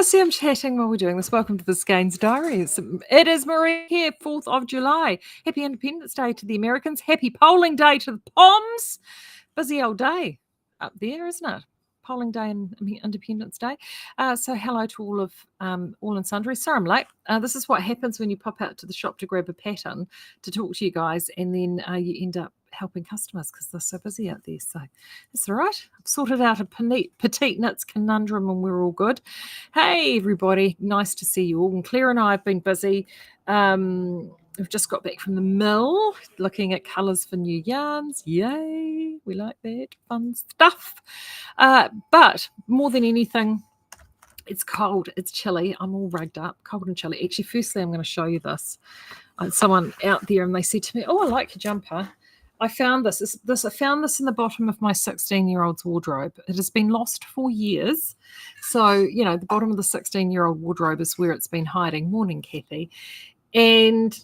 busy. I'm chatting while we're doing this. Welcome to the Skeinz Diaries. It is Marie here, 4th of July. Happy Independence Day to the Americans. Happy polling day to the Poms. Busy old day up there, isn't it? Polling day and Independence Day. So hello to all and sundry. Sorry I'm late. This is what happens when you pop out to the shop to grab a pattern to talk to you guys, and then you end up helping customers because they're so busy out there. So it's all right. I've sorted out a petite knits conundrum and we're all good. Hey everybody, nice to see you all. And Claire and I have been busy. We've just got back from the mill looking at colours for new yarns. Yay, we like that fun stuff. But more than anything, it's cold, it's chilly. I'm all rugged up, cold and chilly. Actually, firstly, I'm going to show you this. Someone out there, and they said to me, "Oh, I like your jumper." I found this. I found this in the bottom of my 16-year-old's wardrobe. It has been lost for years. So, you know, the bottom of the 16-year-old wardrobe is where it's been hiding. Morning, Kathy. And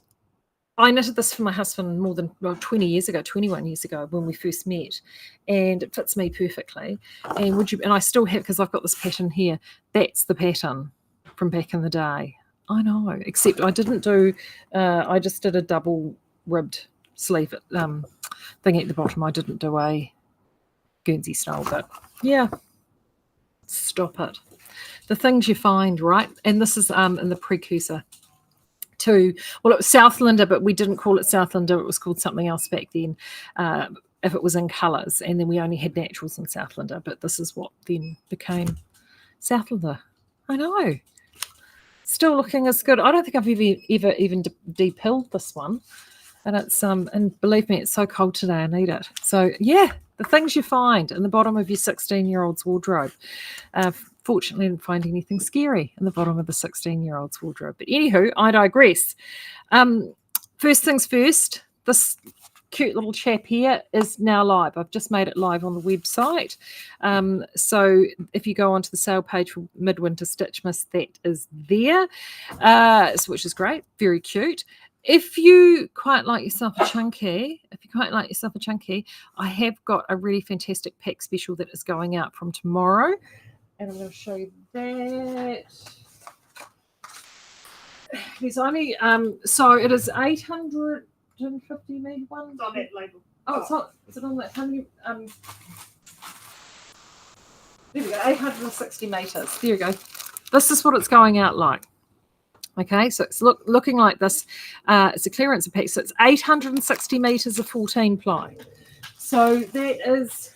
I knitted this for my husband more than 21 years ago when we first met, and it fits me perfectly. And I still have, because I've got this pattern here. That's the pattern from back in the day. I know, except I didn't do. I just did a double ribbed sleeve thing at the bottom. I didn't do a Guernsey style, but yeah, stop it. The things you find, right? And this is in the precursor to, well, it was Southlander, but we didn't call it Southlander. It was called something else back then, if it was in colours. And then we only had naturals in Southlander, but this is what then became Southlander. I know. Still looking as good. I don't think I've ever even de-pilled this one. And it's and believe me, it's so cold today. I need it. So yeah, the things you find in the bottom of your 16-year-old's wardrobe. Fortunately, I didn't find anything scary in the bottom of the 16-year-old's wardrobe. But anywho, I digress. First things first. This cute little chap here is now live. I've just made it live on the website. So if you go onto the sale page for Midwinter Stitchmas, that is there, which is great. Very cute. If you quite like yourself a chunky, I have got a really fantastic pack special that is going out from tomorrow. And I'm going to show you that. There's only, so it is 850 metre one. It's on that label. Oh, it's not. Is it on that? How many? There we go, 860 metres. There you go. This is what it's going out like. Okay, so it's looking like this. It's a clearance pack, so it's 860 metres of 14 ply. So that is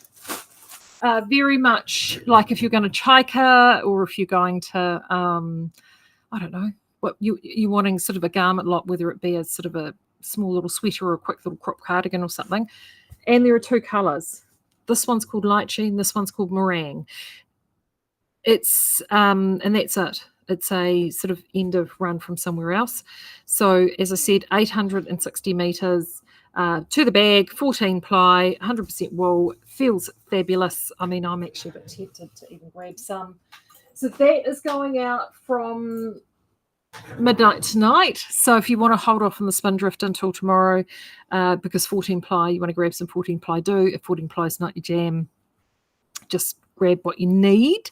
very much like if you're going to chika, or if you're going to, I don't know, what you're wanting sort of a garment lot, whether it be a sort of a small little sweater or a quick little crop cardigan or something. And there are two colours. This one's called lychee and this one's called meringue. It's and that's it. It's a sort of end of run from somewhere else. So as I said, 860 metres to the bag, 14 ply, 100% wool, feels fabulous. I mean, I'm actually a bit tempted to even grab some. So that is going out from midnight tonight. So if you want to hold off on the spindrift until tomorrow, because 14 ply, you want to grab some 14 ply, do. If 14 ply is not your jam, just grab what you need.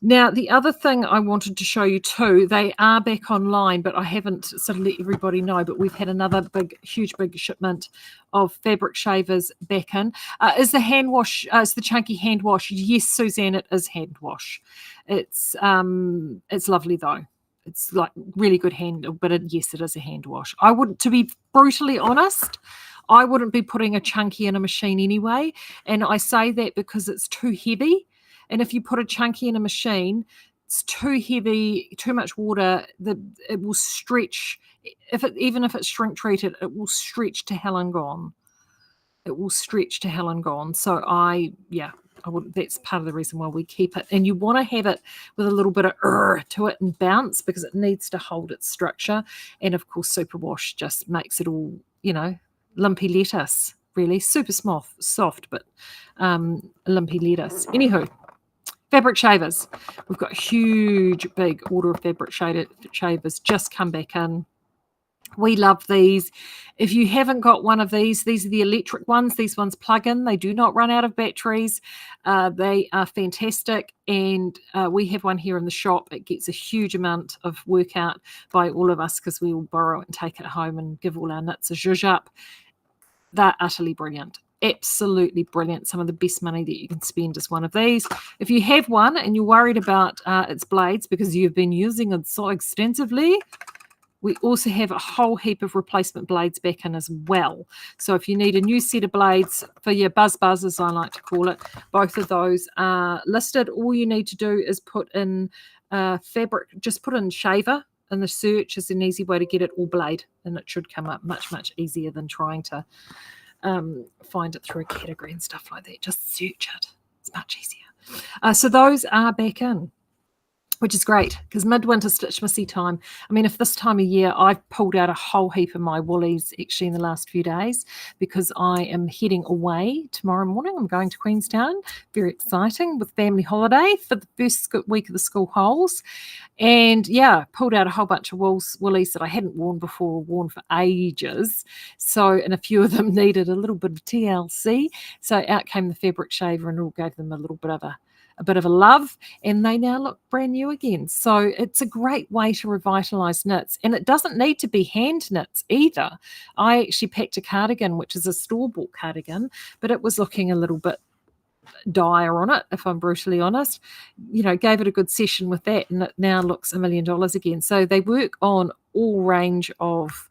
Now, the other thing I wanted to show you too, they are back online, but I haven't sort of let everybody know, but we've had another huge shipment of fabric shavers back in. Is the hand wash, is the chunky hand wash? Yes, Suzanne, it is hand wash. It's lovely though. It's like really good hand, but yes, it is a hand wash. I wouldn't, to be brutally honest, I wouldn't be putting a chunky in a machine anyway. And I say that because it's too heavy. And if you put a chunky in a machine, it's too heavy, too much water, it will stretch. Even if it's shrink treated, it will stretch to hell and gone. It will stretch to hell and gone. So I wouldn't. That's part of the reason why we keep it. And you want to have it with a little bit of to it and bounce, because it needs to hold its structure. And of course, superwash just makes it all, you know, lumpy lettuce. Really super soft, but lumpy lettuce. Anywho. Fabric shavers. We've got a huge, big order of fabric shavers just come back in. We love these. If you haven't got one of these are the electric ones. These ones plug in. They do not run out of batteries. They are fantastic. And we have one here in the shop. It gets a huge amount of work out by all of us because we will borrow it and take it home and give all our knits a zhuzh up. They're utterly brilliant. Absolutely brilliant. Some of the best money that you can spend is one of these. If you have one and you're worried about its blades because you've been using it so extensively, we also have a whole heap of replacement blades back in as well. So if you need a new set of blades for your buzz, as I like to call it, both of those are listed. All you need to do is put in fabric, just put in shaver in the search is an easy way to get it, all blade, and it should come up much, much easier than trying to find it through a category and stuff like that. Just search it. It's much easier. So those are back in, which is great because midwinter Stitchmasy time. I mean, if this time of year, I've pulled out a whole heap of my woolies actually in the last few days because I am heading away tomorrow morning. I'm going to Queenstown. Very exciting with family holiday for the first week of the school holes. And yeah, pulled out a whole bunch of woolies that I hadn't worn before, worn for ages. So, and a few of them needed a little bit of TLC. So out came the fabric shaver and it all gave them a little bit of a love, and they now look brand new again. So it's a great way to revitalize knits, and it doesn't need to be hand knits either. I actually packed a cardigan, which is a store-bought cardigan, but it was looking a little bit dire on it, if I'm brutally honest. Gave it a good session with that, and it now looks $1 million again. So they work on all range of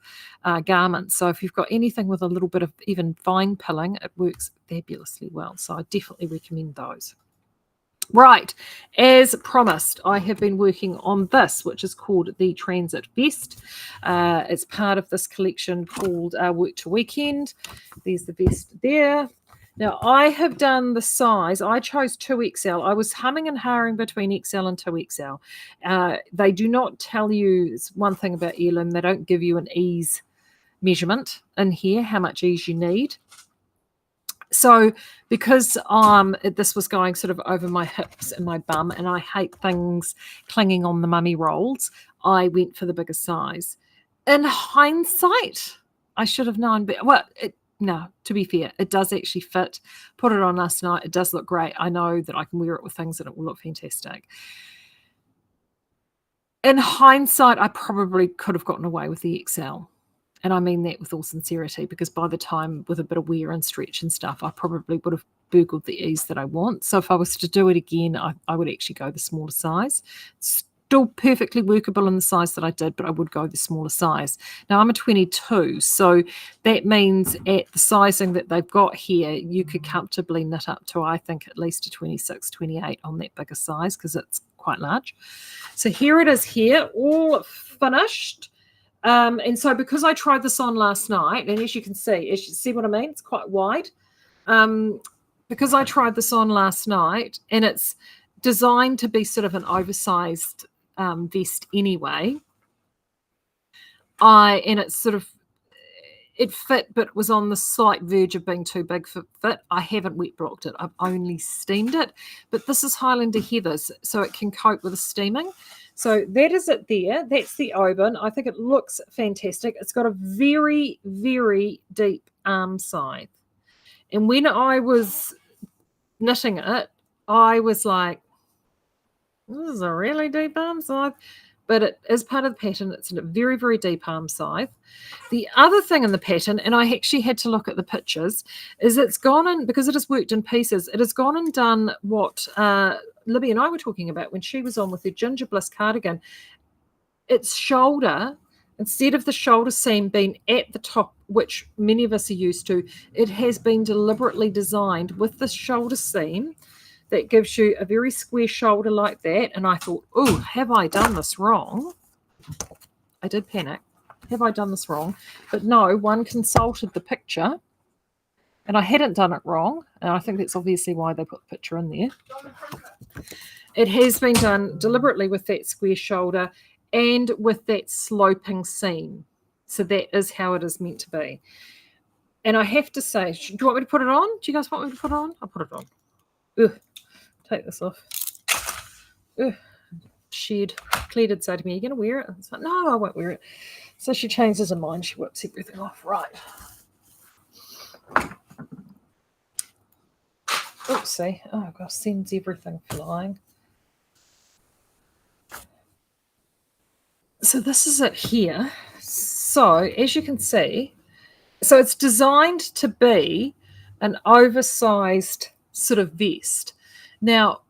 garments. So if you've got anything with a little bit of even fine pilling, it works fabulously well. So I definitely recommend those. Right, as promised, I have been working on this, which is called the Transit Vest. It's part of this collection called Work to Weekend. There's the vest there. Now, I have done the size. I chose 2XL. I was humming and hawing between XL and 2XL. They do not tell you, it's one thing about Heirloom, they don't give you an ease measurement in here, how much ease you need. So because this was going sort of over my hips and my bum, and I hate things clinging on the mummy rolls, I went for the bigger size. In hindsight, I should have known, but no, to be fair, it does actually fit. Put it on last night. It does look great. I know that I can wear it with things and it will look fantastic. In hindsight, I probably could have gotten away with the XL. And I mean that with all sincerity, because by the time with a bit of wear and stretch and stuff, I probably would have burgled the ease that I want. So if I was to do it again, I would actually go the smaller size. Still perfectly workable in the size that I did, but I would go the smaller size. Now I'm a 22, so that means at the sizing that they've got here, you could comfortably knit up to, I think, at least a 26, 28 on that bigger size because it's quite large. So here it is here, all finished. And so because I tried this on last night, and as you can see what I mean? It's quite wide. Because I tried this on last night, and it's designed to be sort of an oversized vest anyway. It fit, but was on the slight verge of being too big for fit. I haven't wet blocked it. I've only steamed it. But this is Highlander Heathers, so it can cope with the steaming. So that is it there. That's the oven. I think it looks fantastic. It's got a very, very deep arm side. And when I was knitting it, I was like, this is a really deep arm side. But it is part of the pattern. It's a very, very deep arm side. The other thing in the pattern, and I actually had to look at the pictures, is it's gone in, because it has worked in pieces, it has gone and done what Libby and I were talking about when she was on with her Ginger Bliss cardigan. Its shoulder, instead of the shoulder seam being at the top, which many of us are used to, it has been deliberately designed with the shoulder seam that gives you a very square shoulder like that. And I thought, oh, have I done this wrong? I did panic. Have I done this wrong? But no, one consulted the picture, and I hadn't done it wrong. And I think that's obviously why they put the picture in there. It has been done deliberately with that square shoulder and with that sloping seam. So that is how it is meant to be. And I have to say, do you want me to put it on? Do you guys want me to put it on? I'll put it on. Ugh. Take this off. Ugh. shed. Claire did say to me, "Are you going to wear it?" I was like, "No, I won't wear it." So she changes her mind. She whips everything off. Right. Oopsie. Oh, gosh, sends everything flying. So this is it here. So as you can see, so it's designed to be an oversized sort of vest. Now,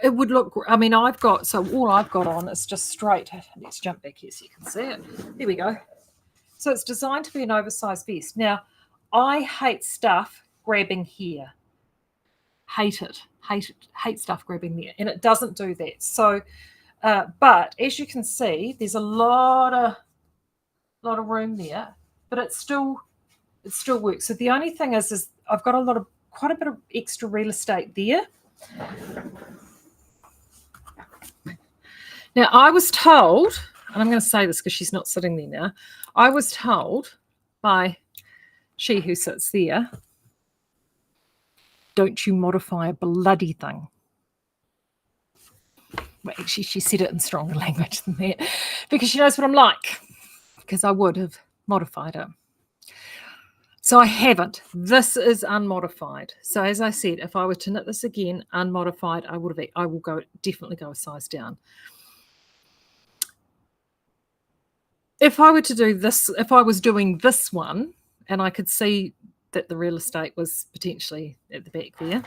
it would look, I mean, I've got, so all I've got on is just straight. Let's jump back here so you can see it. There we go. So it's designed to be an oversized vest. Now, I hate stuff grabbing here. Hate it. Hate stuff grabbing there. And it doesn't do that. So, but as you can see, there's a lot of room there, but it still works. So the only thing is I've got quite a bit of extra real estate there. Now, I was told, and I'm going to say this because she's not sitting there now, I was told by she who sits there, don't you modify a bloody thing. Well, actually, she said it in stronger language than that because she knows what I'm like, because I would have modified it. So I haven't. This is unmodified. So as I said, if I were to knit this again, unmodified, I will definitely go a size down. If I were to do this, if I was doing this one, and I could see that the real estate was potentially at the back there,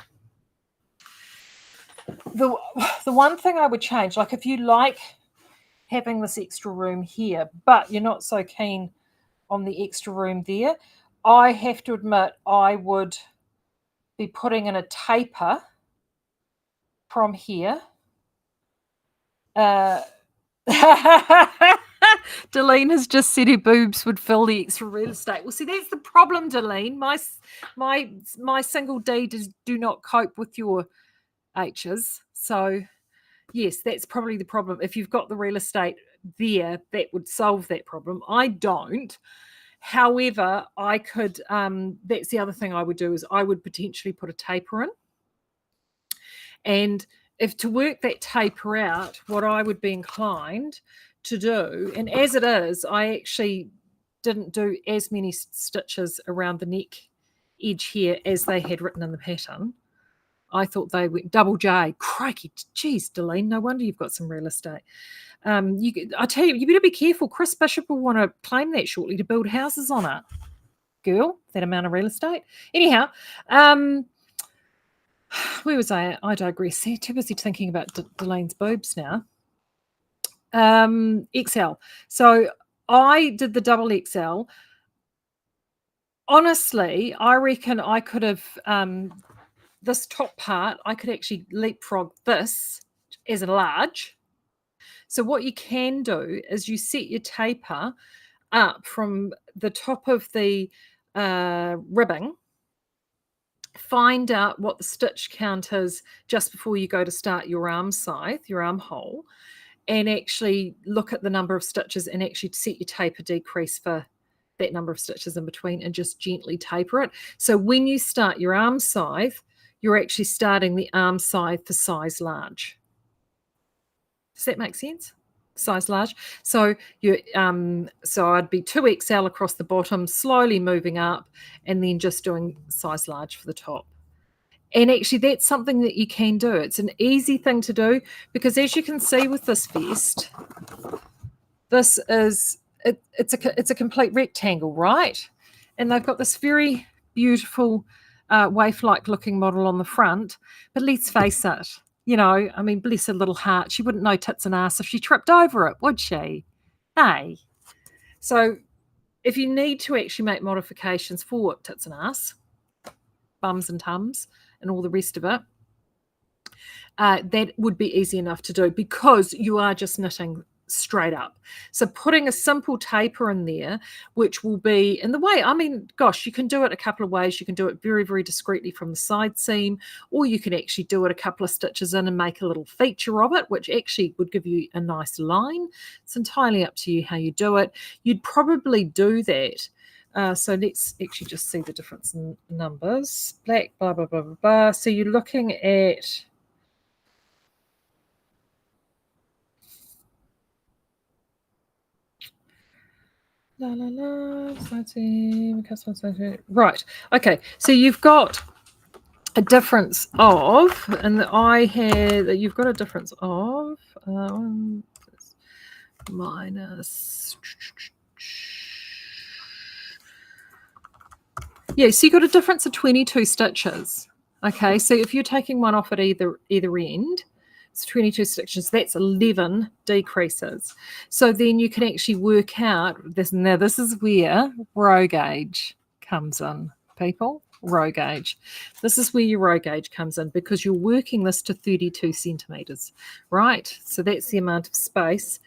the one thing I would change, like if you like having this extra room here, but you're not so keen on the extra room there, I have to admit I would be putting in a taper from here. Delene has just said her boobs would fill the extra real estate. Well, see, that's the problem, Delene. My single D do not cope with your H's. So, yes, that's probably the problem. If you've got the real estate there, that would solve that problem. I don't. However, I could, that's the other thing I would do is I would potentially put a taper in. And if to work that taper out, what I would be inclined to do, and as it is, I actually didn't do as many stitches around the neck edge here as they had written in the pattern. I thought they went double J. Crikey, geez, Delene, no wonder you've got some real estate. I tell you, you better be careful. Chris Bishop will want to claim that shortly to build houses on it. Girl, that amount of real estate. Anyhow, where was I? I digress. Too busy thinking about Delene's boobs now. XL. So I did the double XL. Honestly, I reckon I could have, this top part, I could actually leapfrog this as a large. So what you can do is you set your taper up from the top of the ribbing, find out what the stitch count is just before you go to start your arm scythe, your armhole, and actually look at the number of stitches and actually set your taper decrease for that number of stitches in between and just gently taper it. So when you start your arm scythe, you're actually starting the arm scythe for size large. Does that make sense? Size large. So you so I'd be 2XL across the bottom, slowly moving up, and then just doing size large for the top. And actually, that's something that you can do. It's an easy thing to do because, as you can see with this vest, this is it's a complete rectangle, right? And they've got this very beautiful waif-like looking model on the front. But let's face it, you know, I mean, bless her little heart, she wouldn't know tits and ass if she tripped over it, would she? Hey. So if you need to actually make modifications for tits and ass, bums and tums, and all the rest of it, that would be easy enough to do because you are just knitting straight up. So putting a simple taper in there, which will be in the way, I mean, gosh, you can do it a couple of ways. You can do it very, very discreetly from the side seam, or you can actually do it a couple of stitches in and make a little feature of it, which actually would give you a nice line. It's entirely up to you how you do it. You'd probably do that. So let's actually just see the difference in numbers. Black, blah, blah, blah, blah, blah. So you're looking at Right. Okay. So you've got a difference of, and I had, you've got a difference of minus. Yeah, so you've got a difference of 22 stitches. Okay, so if you're taking one off at either end, it's 22 stitches. That's 11 decreases. So then you can actually work out this. Now this is where row gauge comes in, people. Row gauge. This is where your row gauge comes in because you're working this to 32 centimeters, right? So that's the amount of space.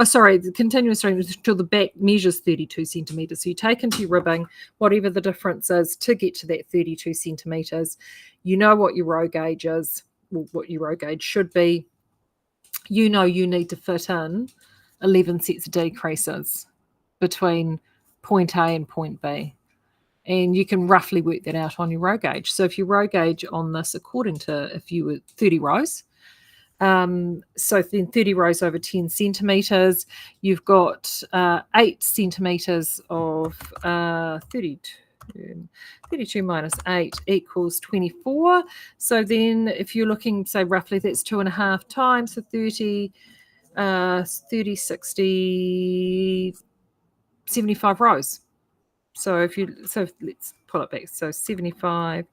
Sorry, the continuous string till the back measures 32 centimeters. So you take into your ribbing whatever the difference is to get to that 32 centimeters. You know what your row gauge is, or what your row gauge should be. You know you need to fit in 11 sets of decreases between point A and point B. And you can roughly work that out on your row gauge. So if your row gauge on this, according to if you were 30 rows, so then 30 rows over 10 centimeters, you've got 8 centimeters of 32 minus 8 equals 24. So then if you're looking, say roughly that's 2.5 times, so 30, 60, 75 rows. So let's pull it back. So 75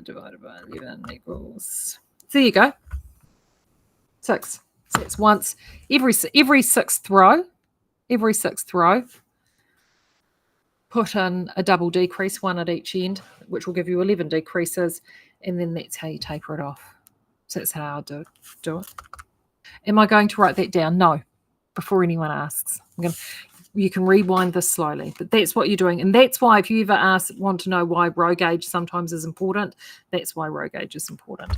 divided by 11 equals, so there you go. 6. So it's once every sixth row, put in a double decrease, one at each end, which will give you 11 decreases, and then that's how you taper it off. So that's how I do it. Am I going to write that down? No, before anyone asks. You can rewind this slowly, but that's what you're doing. And that's why if you ever want to know why row gauge sometimes is important, that's why row gauge is important.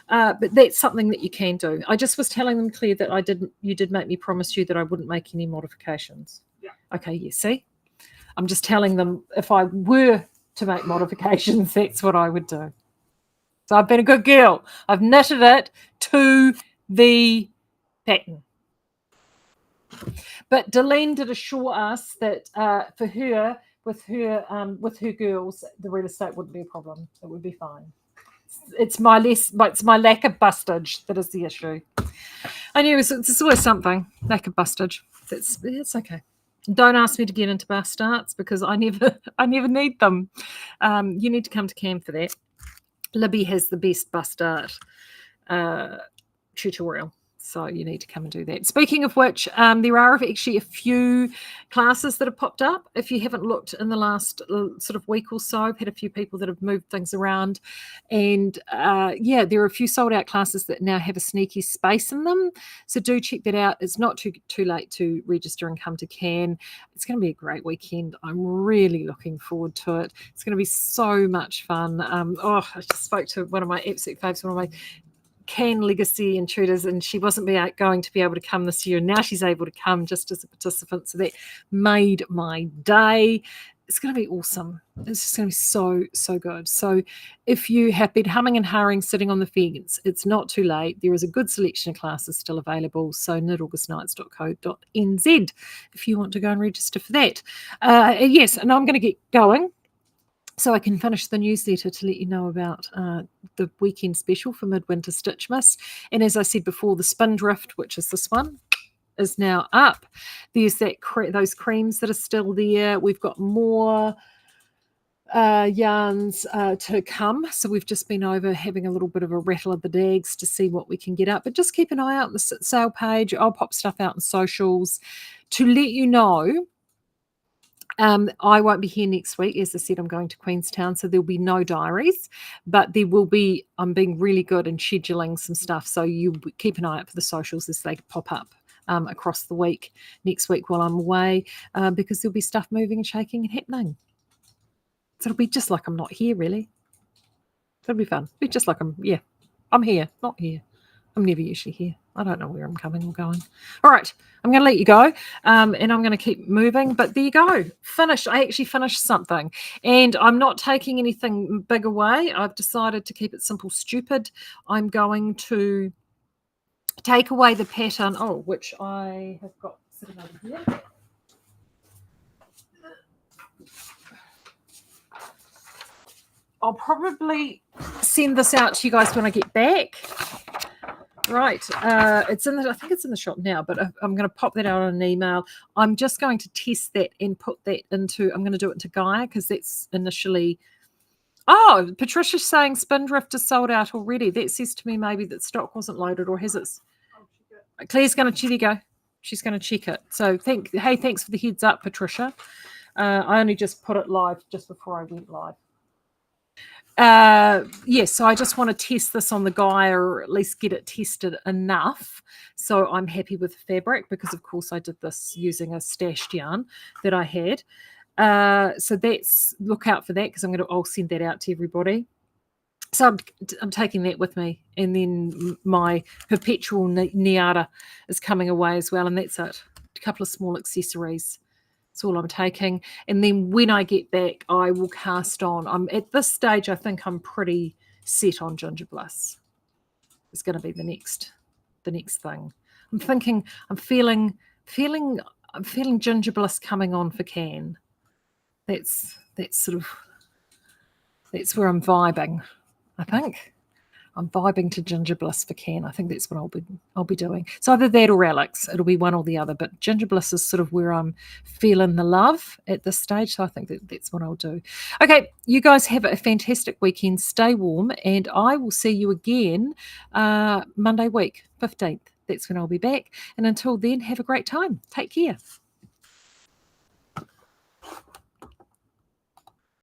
But that's something that you can do. I just was telling them, Claire, that you did make me promise you that I wouldn't make any modifications. Yeah. Okay, yes, see? I'm just telling them if I were to make modifications, that's what I would do. So I've been a good girl. I've knitted it to the pattern. But Delene did assure us that for her, with her girls, the real estate wouldn't be a problem. It would be fine. It's my lack of bustage that is the issue. I knew it's always something, lack of bustage. It's okay. Don't ask me to get into bus starts because I never need them. You need to come to Cam for that. Libby has the best bus start tutorial. So you need to come and do that. Speaking of which, there are actually a few classes that have popped up. If you haven't looked in the last sort of week or so, I've had a few people that have moved things around. And there are a few sold out classes that now have a sneaky space in them. So do check that out. It's not too late to register and come to Cannes. It's going to be a great weekend. I'm really looking forward to it. It's going to be so much fun. I just spoke to one of my absolute faves, one of my Cannes Legacy intruders, and she wasn't going to be able to come this year. Now she's able to come just as a participant. So that made my day. It's going to be awesome. It's just going to be so, so good. So if you have been humming and hawing sitting on the fence, it's not too late. There is a good selection of classes still available. So knitaugustnights.co.nz if you want to go and register for that. Yes, and I'm going to get going, so I can finish the newsletter to let you know about the weekend special for Midwinter Stitchmas. And as I said before, the Spindrift, which is this one, is now up. There's those creams that are still there. We've got more yarns to come. So we've just been over having a little bit of a rattle of the dags to see what we can get up. But just keep an eye out on the sale page. I'll pop stuff out on socials to let you know. I won't be here next week. As I said, I'm going to Queenstown, so there'll be no diaries, but there will be, I'm being really good in scheduling some stuff, so you keep an eye out for the socials as they pop up across the week, next week while I'm away, because there'll be stuff moving and shaking and happening. So it'll be just like I'm not here, really. It'll be fun. It'll be just like I'm here, not here. I'm never usually here. I don't know where I'm coming or going. All right, I'm going to let you go, and I'm going to keep moving. But there you go. Finished. I actually finished something, and I'm not taking anything big away. I've decided to keep it simple, stupid. I'm going to take away the pattern, which I have got sitting over here. I'll probably send this out to you guys when I get back. Right, it's in the. I think it's in the shop now, but I'm going to pop that out on an email. I'm just going to test that and put that into. I'm going to do it into Gaia because that's initially. Oh, Patricia's saying Spindrift is sold out already. That says to me maybe that stock wasn't loaded, or has it? Claire's going to. There you go. She's going to check it. So thanks for the heads up, Patricia. I only just put it live just before I went live. Yes, so I just want to test this on the Gaia, or at least get it tested enough so I'm happy with the fabric, because of course I did this using a stashed yarn that I had. So that's, look out for that, because I'll send that out to everybody. So I'm taking that with me, and then my perpetual Niara is coming away as well, and that's it. A couple of small accessories. That's all I'm taking. And then when I get back, I will cast on. I'm at this stage, I think I'm pretty set on Ginger Bliss. It's going to be the next thing. I'm feeling Ginger Bliss coming on for Can. That's where I'm vibing, I think. I'm vibing to Ginger Bliss for Can. I think that's what I'll be doing. So either that or Alex. It'll be one or the other. But Ginger Bliss is sort of where I'm feeling the love at this stage. So I think that's what I'll do. Okay, you guys have a fantastic weekend. Stay warm, and I will see you again Monday week, 15th. That's when I'll be back. And until then, have a great time. Take care.